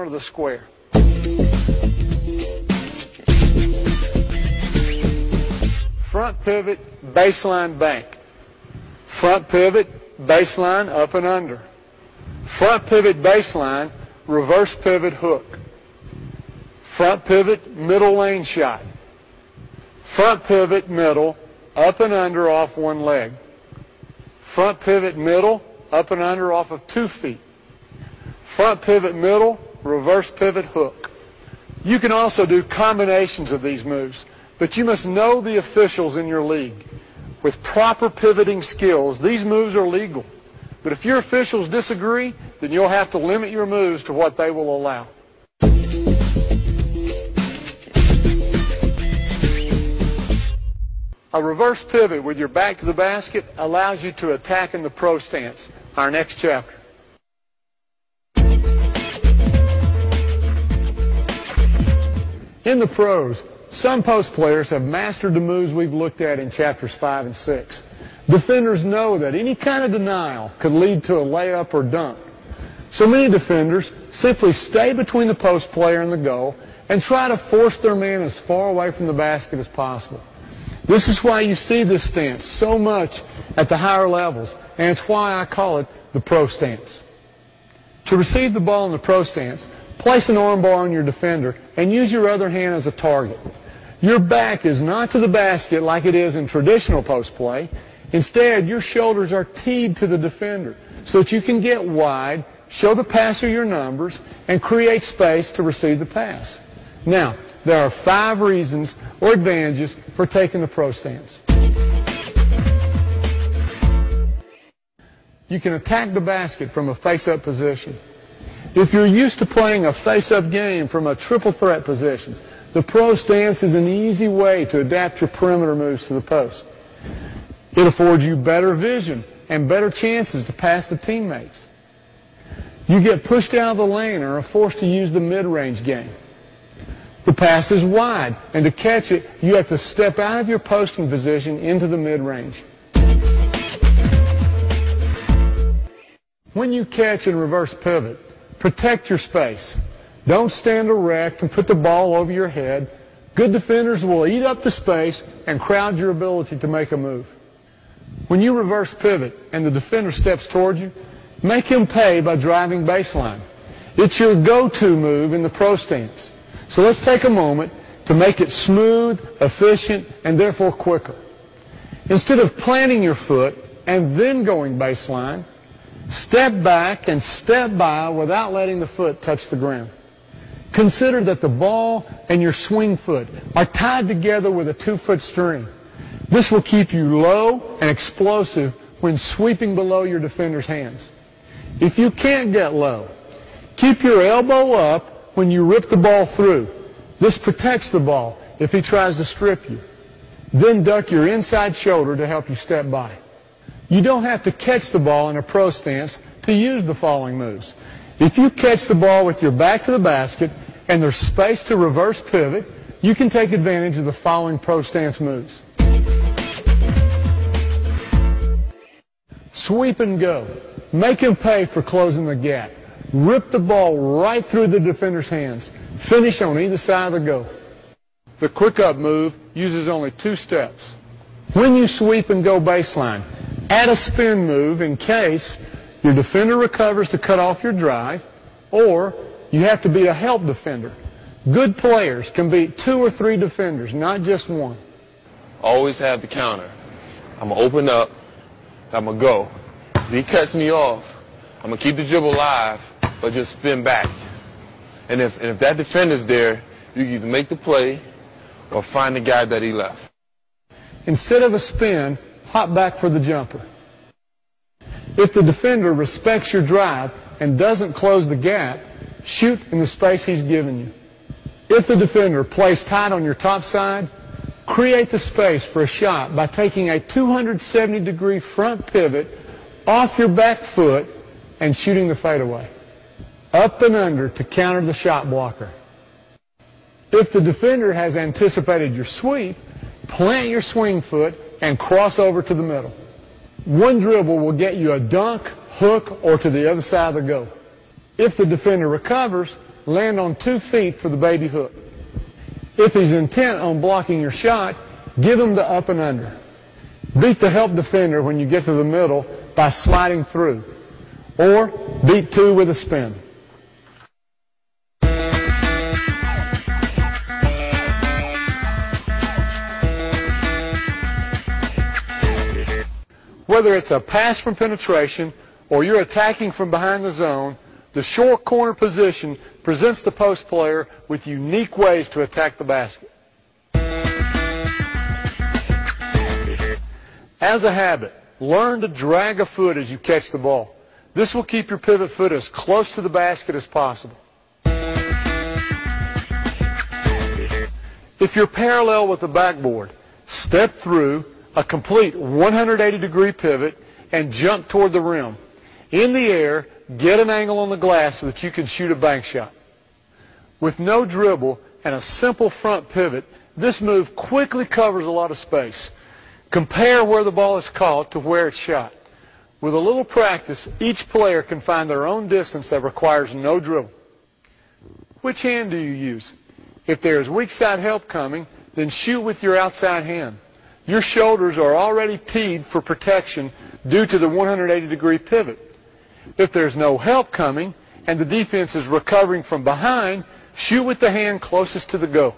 of the square. Front pivot, baseline bank. Front pivot, baseline, up and under. Front pivot, baseline, reverse pivot, hook. Front pivot, middle lane shot. Front pivot, middle, up and under off one leg. Front pivot, middle, up and under off of 2 feet. Front pivot, middle, reverse pivot, hook. You can also do combinations of these moves, but you must know the officials in your league. With proper pivoting skills, these moves are legal. But if your officials disagree, then you'll have to limit your moves to what they will allow. A reverse pivot with your back to the basket allows you to attack in the pro stance, our next chapter. In the pros, some post players have mastered the moves we've looked at in chapters 5 and 6. Defenders know that any kind of denial could lead to a layup or dunk. So many defenders simply stay between the post player and the goal and try to force their man as far away from the basket as possible. This is why you see this stance so much at the higher levels, and it's why I call it the pro stance. To receive the ball in the pro stance, place an arm bar on your defender and use your other hand as a target. Your back is not to the basket like it is in traditional post play. Instead, your shoulders are teed to the defender so that you can get wide, show the passer your numbers, and create space to receive the pass. Now, there are 5 reasons or advantages for taking the pro stance. You can attack the basket from a face-up position. If you're used to playing a face-up game from a triple threat position, the pro stance is an easy way to adapt your perimeter moves to the post. It affords you better vision and better chances to pass to teammates. You get pushed out of the lane or are forced to use the mid-range game. The pass is wide, and to catch it, you have to step out of your posting position into the mid-range. When you catch and reverse pivot, protect your space. Don't stand erect and put the ball over your head. Good defenders will eat up the space and crowd your ability to make a move. When you reverse pivot and the defender steps toward you, make him pay by driving baseline. It's your go-to move in the pro stance. So let's take a moment to make it smooth, efficient, and therefore quicker. Instead of planting your foot and then going baseline, step back and step by without letting the foot touch the ground. Consider that the ball and your swing foot are tied together with a 2-foot string. This will keep you low and explosive when sweeping below your defender's hands. If you can't get low, keep your elbow up when you rip the ball through. This protects the ball if he tries to strip you. Then duck your inside shoulder to help you step by. You don't have to catch the ball in a pro stance to use the following moves. If you catch the ball with your back to the basket and there's space to reverse pivot, you can take advantage of the following pro stance moves. Sweep and go. Make him pay for closing the gap. Rip the ball right through the defender's hands. Finish on either side of the goal. The quick-up move uses only 2 steps. When you sweep and go baseline, add a spin move in case your defender recovers to cut off your drive, or you have to beat a help defender. Good players can beat 2 or 3 defenders, not just one. Always have the counter. I'm going to open up. I'm going to go. If he cuts me off, I'm going to keep the dribble alive, but just spin back. And if that defender's there, you can either make the play or find the guy that he left. Instead of a spin, hop back for the jumper. If the defender respects your drive and doesn't close the gap, shoot in the space he's given you. If the defender plays tight on your top side, create the space for a shot by taking a 270-degree front pivot off your back foot and shooting the fadeaway. Up and under to counter the shot blocker. If the defender has anticipated your sweep, plant your swing foot and cross over to the middle. One dribble will get you a dunk, hook, or to the other side of the goal. If the defender recovers, land on 2 feet for the baby hook. If he's intent on blocking your shot, give him the up and under. Beat the help defender when you get to the middle by sliding through, or beat 2 with a spin. Whether it's a pass from penetration or you're attacking from behind the zone, the short corner position presents the post player with unique ways to attack the basket. As a habit, learn to drag a foot as you catch the ball. This will keep your pivot foot as close to the basket as possible. If you're parallel with the backboard, step through a complete 180-degree pivot and jump toward the rim. In the air, get an angle on the glass so that you can shoot a bank shot. With no dribble and a simple front pivot, this move quickly covers a lot of space. Compare where the ball is caught to where it's shot. With a little practice, each player can find their own distance that requires no dribble. Which hand do you use? If there is weak side help coming, then shoot with your outside hand. Your shoulders are already teed for protection due to the 180-degree pivot. If there's no help coming and the defense is recovering from behind, shoot with the hand closest to the goal.